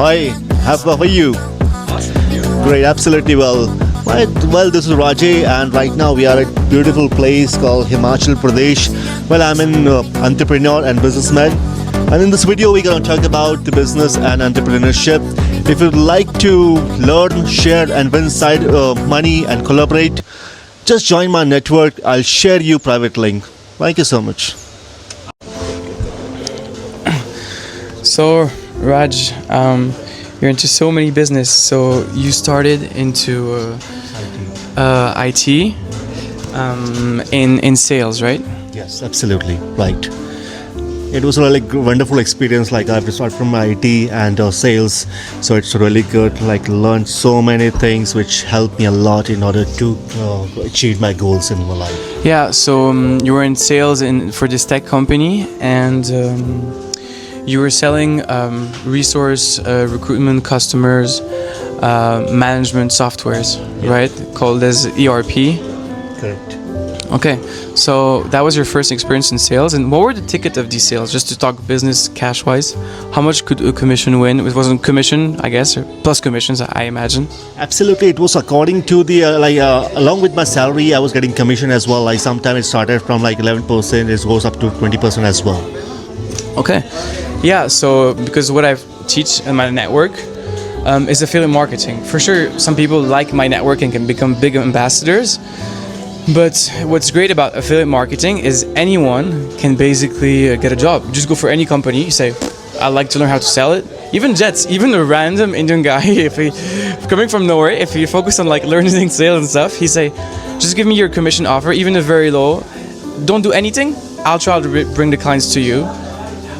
Hi, how are you? Great, absolutely well. Right, well, this is Raaje, and right now we are at a beautiful place called Himachal Pradesh. Well, I'm an entrepreneur and businessman, and in this video, we're going to talk about the business and entrepreneurship. If you'd like to learn, share, and win side money and collaborate, just join my network. I'll share you private link. Thank you so much. So, Raj, you're into so many business. So you started into IT in sales, right? Yes, absolutely right. It was a really wonderful experience. Like I've started from IT and sales, so it's really good. Like learned so many things which helped me a lot in order to achieve my goals in my life. Yeah. So you were in sales for this tech company, and you were selling resource recruitment, customers, management softwares, right? Called as ERP. Correct. Okay, so that was your first experience in sales, and what were the ticket of these sales? Just to talk business cash-wise, how much could a commission win? It wasn't commission, I guess, or plus commissions, I imagine. Absolutely, it was according to the along with my salary, I was getting commission as well. Like sometimes it started from like 11%, it goes up to 20% as well. Okay, yeah. So because what I teach in my network is affiliate marketing. For sure, some people like my network and can become big ambassadors. But what's great about affiliate marketing is anyone can basically get a job. Just go for any company, you say, I'd like to learn how to sell it. Even Jets, even a random Indian guy, if he coming from nowhere, if you focus on like learning sales and stuff, he say, just give me your commission offer, even if very low. Don't do anything, I'll try to bring the clients to you.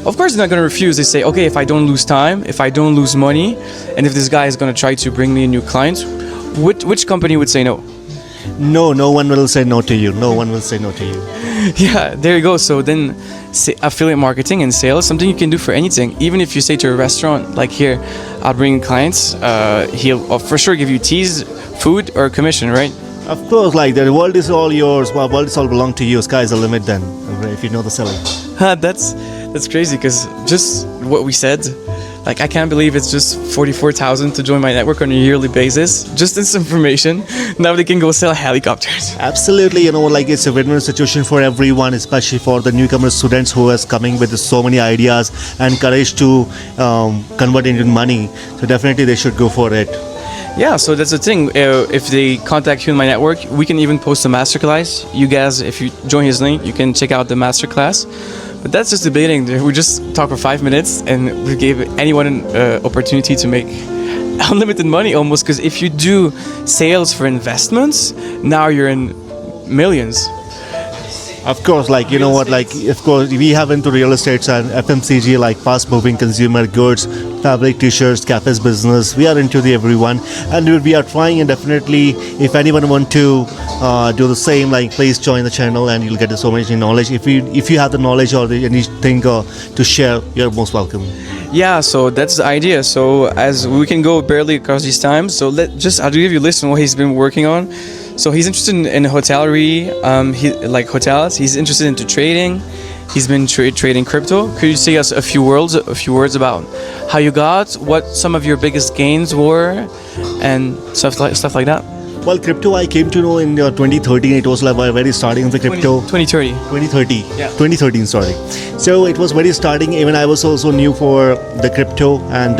Of course, they're not going to refuse. They say, okay, if I don't lose time, if I don't lose money, and if this guy is going to try to bring me a new client, which company would say no? No one will say no to you. No one will say no to you. Yeah, there you go. So then affiliate marketing and sales, something you can do for anything. Even if you say to a restaurant, like here, I'll bring clients, he'll for sure give you teas, food, or commission, right? Of course, like the world is all yours. Well, world is all belong to you. Sky's the limit then, if you know the selling. That's crazy, because just what we said, like I can't believe it's just 44,000 to join my network on a yearly basis. Just this information. Now they can go sell helicopters. Absolutely, like it's a win-win situation for everyone, especially for the newcomer students who is coming with so many ideas and courage to convert into money. So definitely they should go for it. Yeah, so that's the thing. If they contact you in my network, we can even post a masterclass. You guys, if you join his link, you can check out the masterclass. But that's just the beginning. We just talked for 5 minutes and we gave anyone an opportunity to make unlimited money almost. Because if you do sales for investments, now you're in millions. Of course, of course, we have into real estate and FMCG, like fast-moving consumer goods, fabric, t-shirts, cafes business. We are into the everyone, and we are trying. And definitely, if anyone want to do the same, like please join the channel, and you'll get so much knowledge. If you have the knowledge or anything to share, you're most welcome. Yeah, so that's the idea. So as we can go barely across these times, so I'll give you a list on what he's been working on. So he's interested in hotellery, he like hotels. He's interested into trading. He's been trading crypto. Could you say us a few words about how you got, what some of your biggest gains were, and stuff like that? Well, crypto I came to know in 2013. It was like very starting of the crypto. 2030. 2030. Yeah. 2013, sorry. So it was very starting. Even I was also new for the crypto, and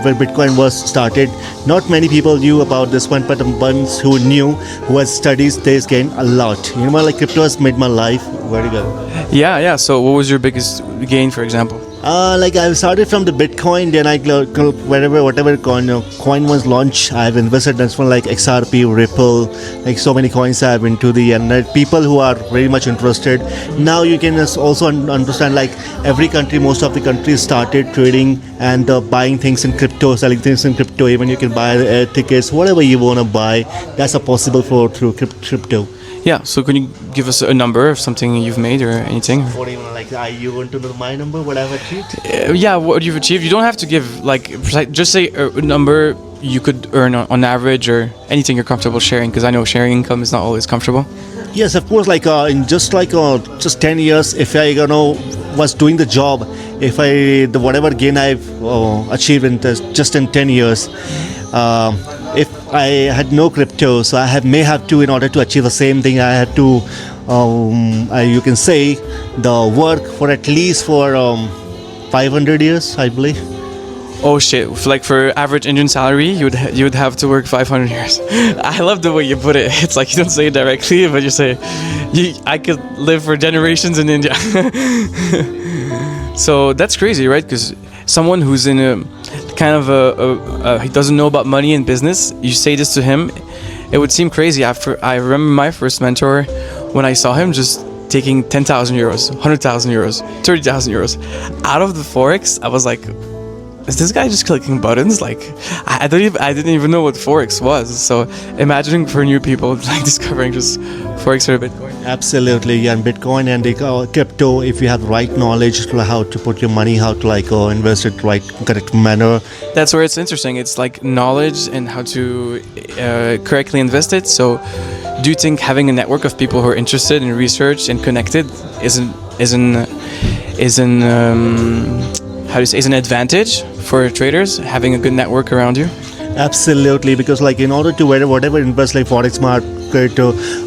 when Bitcoin was started, not many people knew about this one, but the ones who knew, who had studied, they gained a lot. Like crypto has made my life very good. Yeah. So what was your biggest gain, for example? Like I started from the Bitcoin, then whatever coin was launched, I've invested. That's one like XRP, Ripple, like so many coins I've into the, and people who are very much interested. Now you can also understand, like every country, most of the countries started trading and buying things in crypto, selling things in crypto. Even you can buy air tickets, whatever you want to buy. That's possible through crypto. Yeah, so can you give us a number of something you've made or anything? What do you want, you want to know my number, what I've achieved? Yeah, what you've achieved. You don't have to give like precise, just say a number you could earn on average, or anything you're comfortable sharing? Because I know sharing income is not always comfortable. Yes, of course. In just 10 years, if I was doing the job, if the whatever gain I've achieved just in 10 years, if I had no crypto, so may have to, in order to achieve the same thing, I had to, you can say, the work for at least for 500 years, I believe. Oh shit! Like for average Indian salary, you would have to work 500 years. I love the way you put it. It's like you don't say it directly, but you say, "I could live for generations in India." So that's crazy, right? Because someone who's in a kind of he doesn't know about money and business, you say this to him, it would seem crazy. I remember my first mentor, when I saw him just taking 10,000 euros, 100,000 euros, 30,000 euros out of the forex. I was like, is this guy just clicking buttons? Like, I didn't even know what forex was. So imagining for new people, like discovering just forex or Bitcoin. Absolutely, yeah, and Bitcoin and the crypto. If you have the right knowledge to how to put your money, how to invest it right, correct manner. That's where it's interesting. It's like knowledge and how to correctly invest it. So, do you think having a network of people who are interested in research and connected is an advantage for traders, having a good network around you? Absolutely, because in order to whatever invest like forex market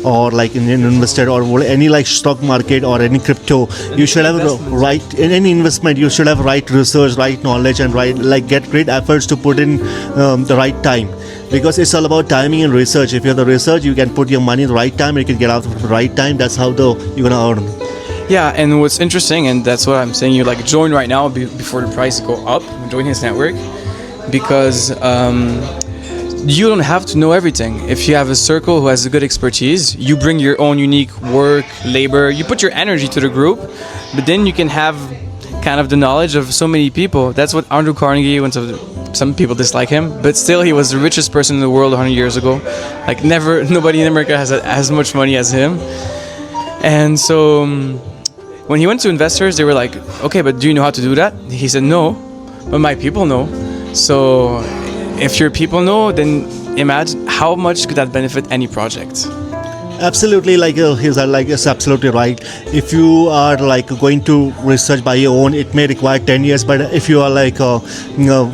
or like in an investor or any like stock market or any crypto, you should have right in any investment. You should have right research, right knowledge, and get great efforts to put in the right time. Because it's all about timing and research. If you have the research, you can put your money in the right time. You can get out at the right time. That's how you're gonna earn. Yeah, and what's interesting, and that's what I'm saying, you join right now before the price go up, join his network, because you don't have to know everything. If you have a circle who has a good expertise, you bring your own unique work, labor, you put your energy to the group, but then you can have kind of the knowledge of so many people. That's what Andrew Carnegie, some people dislike him, but still he was the richest person in the world 100 years ago. Like nobody in America has as much money as him. And so when he went to investors, they were like, okay, but do you know how to do that? He said, no, but my people know. So if your people know, then imagine how much could that benefit any project. Absolutely, it's absolutely right. If you are going to research by your own, it may require 10 years. But if you are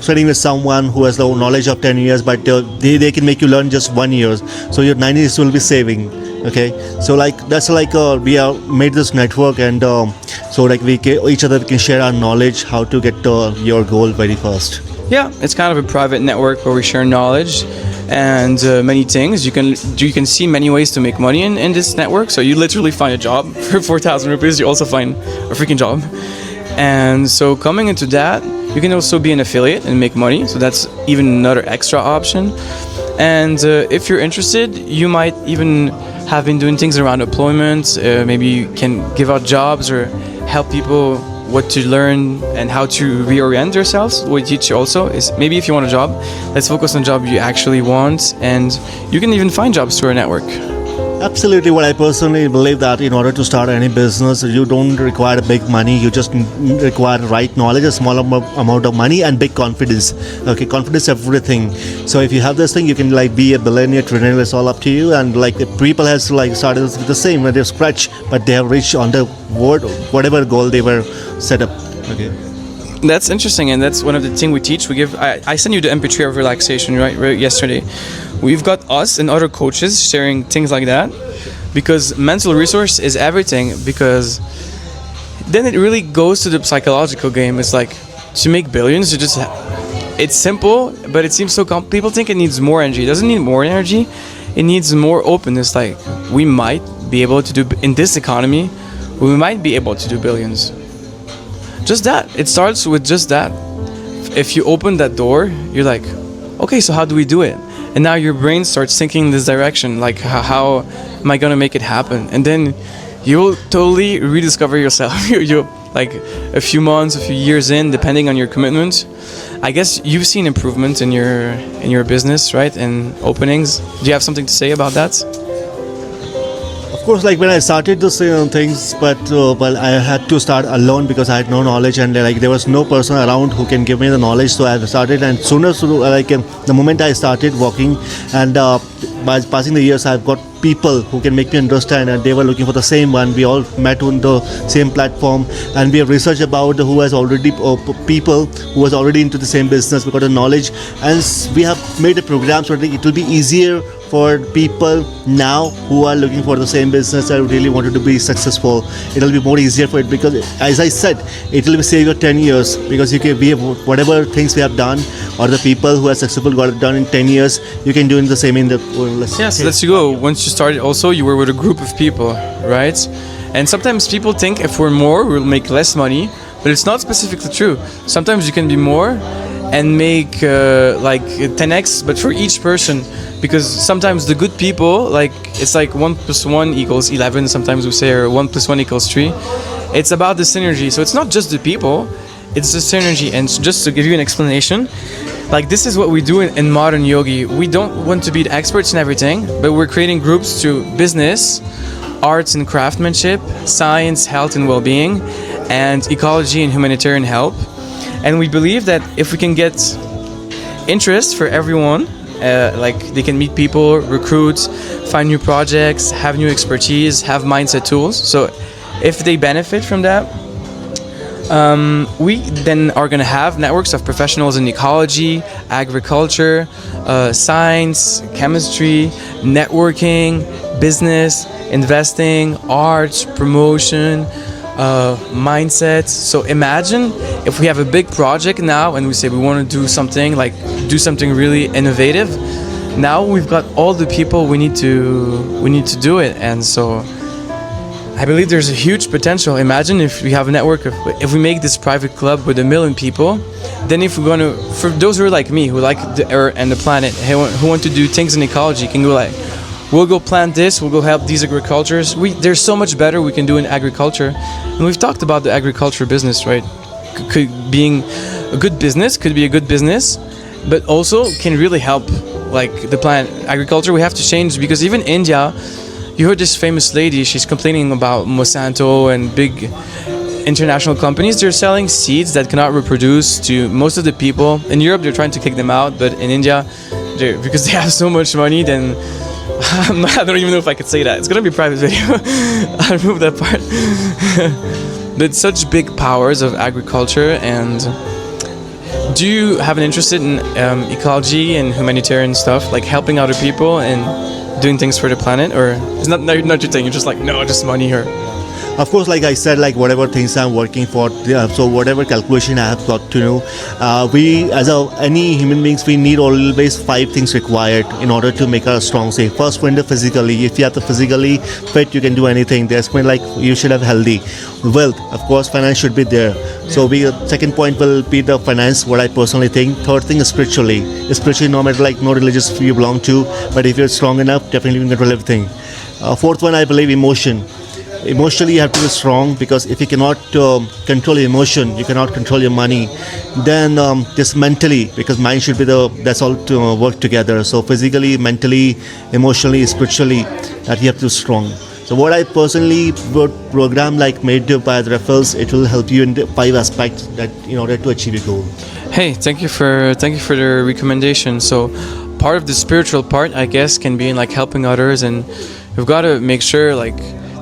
sitting with someone who has the knowledge of 10 years, but they can make you learn just 1 year, so your 9 years will be saving. Okay, so that's we have made this network, and each other can share our knowledge how to get your goal very fast. Yeah, it's kind of a private network where we share knowledge and many things. You can see many ways to make money in this network. So you literally find a job for 4,000 rupees. You also find a freaking job. And so coming into that, you can also be an affiliate and make money. So that's even another extra option. And if you're interested, you might even have been doing things around employment. Maybe you can give out jobs or help people what to learn and how to reorient yourselves. What we teach you also is, maybe if you want a job, let's focus on a job you actually want, and you can even find jobs through our network. Absolutely. What I personally believe that in order to start any business, you don't require big money. You just require right knowledge, a small amount of money, and big confidence. Okay, confidence, everything. So if you have this thing, you can be a billionaire, trillionaire. It's all up to you. And the people has started with the same when they scratch, but they have reached on the whatever goal they were set up. Okay. That's interesting, and that's one of the things we teach. We give. I sent you the MP3 of relaxation right yesterday. We've got us and other coaches sharing things like that, because mental resource is everything. Because then it really goes to the psychological game. It's like to make billions, it's simple, but it seems so people think it needs more energy. It doesn't need more energy. It needs more openness. Like, we might be able to do in this economy. We might be able to do billions. Just that. It starts with just that. If you open that door, you're like, okay, so how do we do it? And now your brain starts thinking in this direction, like, how am I gonna make it happen? And then you'll totally rediscover yourself. you like a few months, a few years in, depending on your commitment. I guess you've seen improvement in your business, right? And openings. Do you have something to say about that? Of course, like when I started this things, but well, I had to start alone because I had no knowledge, and like there was no person around who can give me the knowledge. So I started, and sooner, the moment I started walking, and by passing the years, I've got people who can make me understand, and they were looking for the same one. We all met on the same platform, and we have researched about who has already people who was already into the same business. We got the knowledge, and we have made a program so that it will be easier for people now who are looking for the same business and really wanted to be successful. It will be more easier for it because, as I said, it will save you 10 years because you can, we have, whatever things we have done or the people who are successful got it done in 10 years, you can do in the same in the Yes, let's go. Once you started, also you were with a group of people, right? And sometimes people think if we're more, we'll make less money, but it's not specifically true. Sometimes you can be more and make like 10x, but for each person, because sometimes the good people, like it's like 1 + 1 = 11. Sometimes we say, or 1 + 1 = 3. It's about the synergy. So it's not just the people, it's the synergy. And just to give you an explanation, like this is what we do in modern yogi. We don't want to be the experts in everything, but we're creating groups to business, arts and craftsmanship, science, health and well-being, and ecology and humanitarian help. And we believe that if we can get interest for everyone, like they can meet people, recruit, find new projects, have new expertise, have mindset tools. So if they benefit from that, we then are going to have networks of professionals in ecology, agriculture, science, chemistry, networking, business, investing, arts, promotion, mindset. So imagine if we have a big project now and we say we want to do something like really innovative. Now we've got all the people we need to do it, and so I believe there's a huge potential. Imagine if we have a network of, if we make this private club with 1 million people, then if we're going to, for those who are like me, who like the earth and the planet, who want to do things in ecology, can go like, we'll go plant this, we'll go help these agricultures. There's so much better we can do in agriculture. And we've talked about the agriculture business, right? Being a good business, could be a good business, but also can really help like the planet. Agriculture, we have to change, because even India, you heard this famous lady, she's complaining about Monsanto and big international companies. They're selling seeds that cannot reproduce to most of the people. In Europe, they're trying to kick them out, but in India, because they have so much money, then I don't even know if I could say that. It's gonna be a private video. I'll remove that part. But such big powers of agriculture. And do you have an interest in ecology and humanitarian stuff, like helping other people and doing things for the planet, or it's not your thing? You're just like, no, just money here. Of course, like I said, like whatever things I'm working for, so whatever calculation I have got to know, we as any human beings, we need always 5 things required in order to make us strong. Say first point, physically. If you have the physically fit, you can do anything. There's point like you should have healthy. Wealth, of course, finance should be there. So second point will be the finance, what I personally think. Third thing is spiritually. Spiritually, no matter like no religious you belong to, but if you're strong enough, definitely you can control everything. Fourth one, I believe emotion. Emotionally you have to be strong, because if you cannot control your emotion, you cannot control your money. Then just mentally, because mind should be that's all to work together. So physically, mentally, emotionally, spiritually, that you have to be strong. So what I personally would program like made by the referrals, it will help you in the 5 aspects that in order to achieve your goal. Hey, thank you for the recommendation. So part of the spiritual part, I guess, can be in like helping others, and we've got to make sure like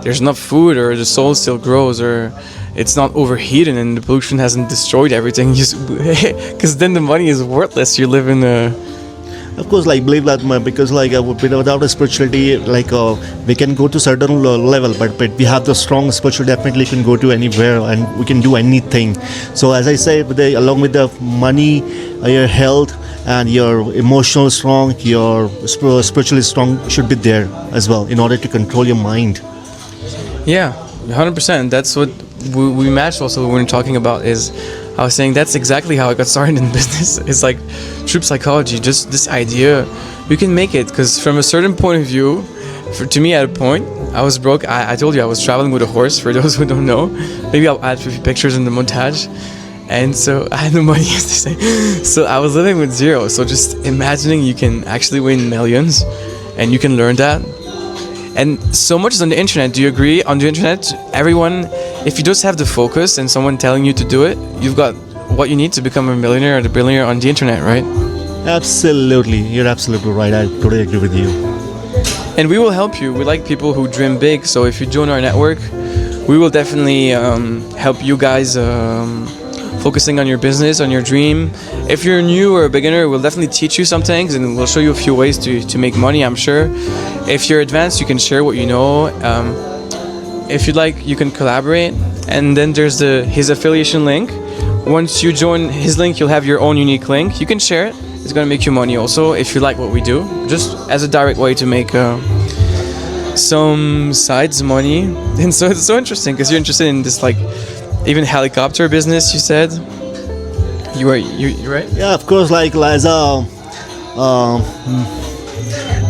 there's enough food, or the soil still grows, or it's not overheated and the pollution hasn't destroyed everything. Because then the money is worthless. You live in a... Of course, like believe that, because like without a spirituality, like we can go to certain level, but we have the strong spirituality, definitely can go to anywhere and we can do anything. So as I say, along with the money, your health and your emotional strong, your spiritually strong should be there as well in order to control your mind. Yeah, 100%. That's what we matched also when we were talking about. Is I was saying that's exactly how I got started in business. It's like troop psychology, just this idea you can make it. Because from a certain point of view, to me at a point, I was broke. I told you I was traveling with a horse, for those who don't know. Maybe I'll add a few pictures in the montage. And so I had no money, as they say. So I was living with zero. So just imagining you can actually win millions and you can learn that. And so much is on the internet. Do you agree? On the internet, everyone, if you just have the focus and someone telling you to do it, you've got what you need to become a millionaire or a billionaire on the internet, right? Absolutely, you're absolutely right. I totally agree with you. And we will help you. We like people who dream big. So if you join our network, we will definitely help you guys focusing on your business, on your dream. If you're new or a beginner, we'll definitely teach you some things and we'll show you a few ways to make money, I'm sure. If you're advanced, you can share what you know. If you'd like, you can collaborate. And then there's his affiliation link. Once you join his link, you'll have your own unique link. You can share it. It's gonna make you money also if you like what we do. Just as a direct way to make some sides money. And so it's so interesting because you're interested in this like even helicopter business, you said. You're right? Yeah, of course, like as a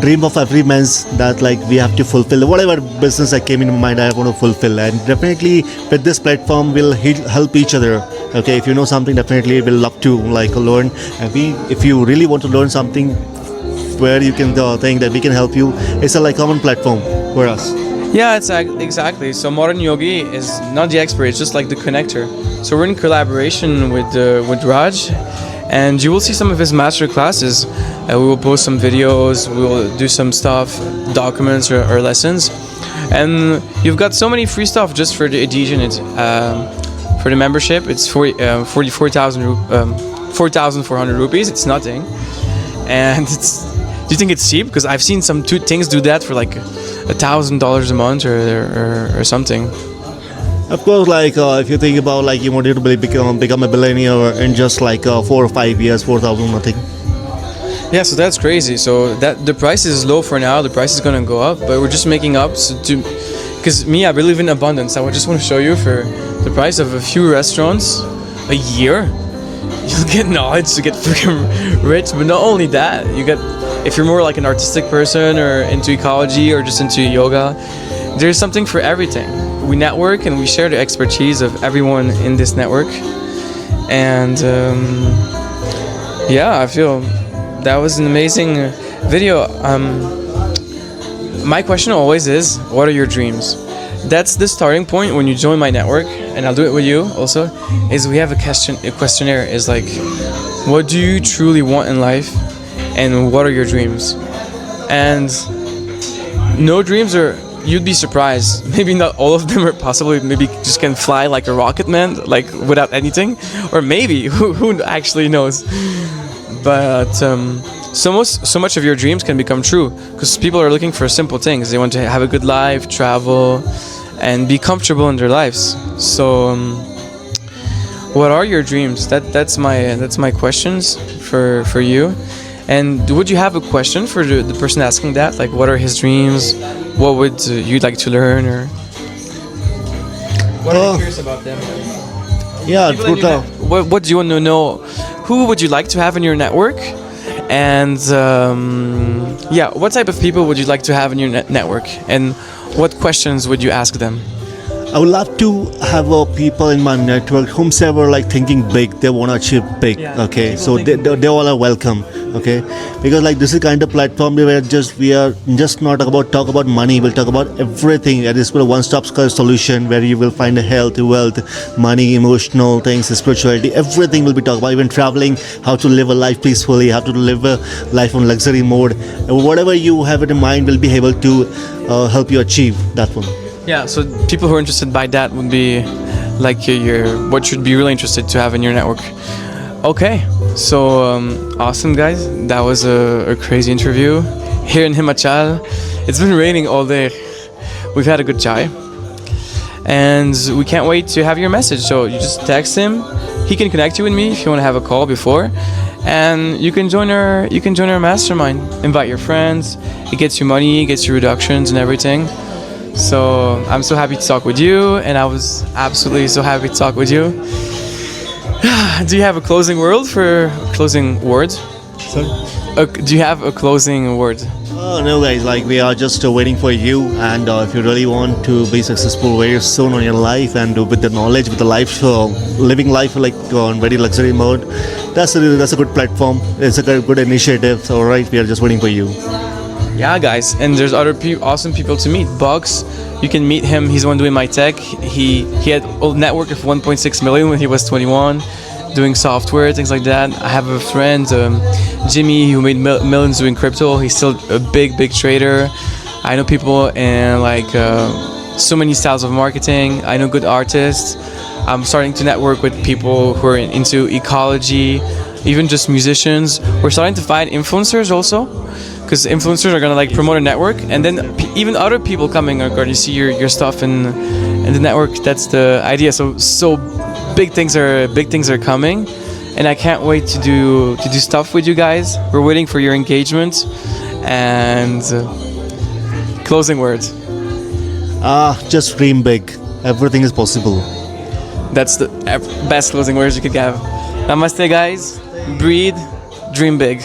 dream of every man's that like we have to fulfill whatever business that came in my mind I want to fulfill, and definitely with this platform we'll help each other. Okay, if you know something, definitely we'll love to like learn, and if you really want to learn something where you can think that we can help you, it's a like common platform for us. Yeah, it's exactly. So Modern Yogi is not the expert; it's just like the connector. So we're in collaboration with Raaje, and you will see some of his master classes. We will post some videos. We will do some stuff, documents or lessons, and you've got so many free stuff just for the adhesion. It's for the membership. It's 4,400 rupees. It's nothing, and it's. Do you think it's cheap? Because I've seen some things do that for like $1,000 a month or something. Of course, like if you think about like you wanted to become a billionaire in just like 4 or 5 years, 4,000 nothing. Yeah, so that's crazy. So that the price is low for now. The price is gonna go up, but we're just making up. Because me, I believe in abundance. I would just want to show you for the price of a few restaurants a year, you'll get knowledge to get freaking rich. But not only that, you get. If you're more like an artistic person or into ecology or just into yoga, there's something for everything. We network and we share the expertise of everyone in this network. And yeah, I feel that was an amazing video. My question always is, what are your dreams? That's the starting point when you join my network, and I'll do it with you also, is we have a questionnaire is like, what do you truly want in life? And what are your dreams? And no dreams are, you'd be surprised. Maybe not all of them are possible. Maybe just can fly like a rocket man, like without anything. Or maybe, who actually knows? But so much of your dreams can become true because people are looking for simple things. They want to have a good life, travel, and be comfortable in their lives. So what are your dreams? That's my questions for you. And would you have a question for the person asking that? Like, what are his dreams? What would you like to learn? Or what are you curious about them? Yeah, what do you want to know? Who would you like to have in your network? And yeah, what type of people would you like to have in your network? And what questions would you ask them? I would love to have people in my network whomsoever like thinking big, they want to achieve big. Yeah, okay, so they all are welcome. Okay, because like this is kind of platform where we are just not talk about money. We'll talk about everything. It is a one-stop solution where you will find health, wealth, money, emotional things, spirituality. Everything will be talked about. Even traveling, how to live a life peacefully, how to live a life on luxury mode. Whatever you have in mind will be able to help you achieve that one. Yeah, so people who are interested by that would be like your what should be really interested to have in your network. Okay, so awesome guys, that was a crazy interview here in Himachal. It's been raining all day. We've had a good chai, and we can't wait to have your message. So you just text him. He can connect you with me if you want to have a call before, and you can join our mastermind. Invite your friends. It gets you money, it gets you reductions and everything. So I'm so happy to talk with you, and I was absolutely so happy to talk with you. Do you have a closing word? Sorry? Do you have a closing word? Oh no, guys! Like we are just waiting for you, and if you really want to be successful very soon on your life, and with the knowledge, with the life, living life like on very luxury mode, that's a good platform. It's a good initiative. So, all right, we are just waiting for you. Yeah, guys, and there's other awesome people to meet. Bugs, you can meet him. He's the one doing my tech. He had a network of 1.6 million when he was 21, doing software, things like that. I have a friend, Jimmy, who made millions doing crypto. He's still a big trader. I know people in like so many styles of marketing. I know good artists. I'm starting to network with people who are into ecology, even just musicians. We're starting to find influencers also, because influencers are gonna like promote a network, and then even other people coming are going to see your stuff in the network. That's the idea. So big things are coming, and I can't wait to do stuff with you guys. We're waiting for your engagement. And closing words. Just dream big. Everything is possible. That's the best closing words you could have. Namaste, guys. Breathe, dream big.